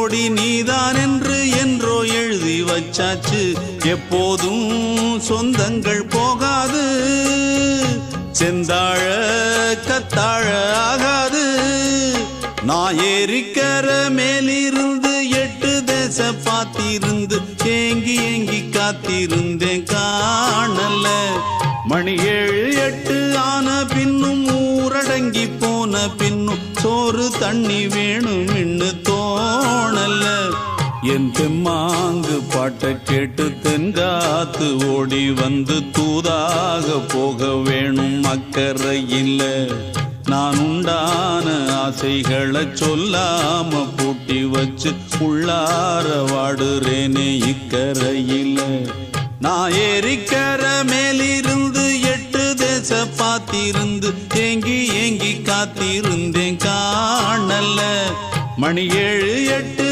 கோடி நீதான் என்று என்றோ எழுதி வச்சாச்சு. எப்போதும் சொந்தங்கள் போகாது, செந்தாழ கத்தாழ ஆகாது. நான் ஏரிக்கர மேலிருந்து 8 தேச பார்த்திருந்து ஏங்கி ஏங்கி காத்திருந்தேன் காணல. மணி 7 8 ஆன பின்னும் ஊரடங்கி போன பின்னும் சோறு தண்ணி வேணும் இன்னு தோணல. என் தெம்மாங்கு பாட்டை கேட்டு தென்காத்து ஓடி வந்து தூதாக போக வேணும் அக்கறையில். நான் உண்டான ஆசைகளை சொல்லாம பூட்டி வச்சு உள்ளார வாடுறேனே இக்கரையில். நான் ஏரிக்கர மேலிருந்து 8 தேச பார்த்திருந்து ஏங்கி ஏங்கி காத்திருந்தேன் காணல. மணி 7 8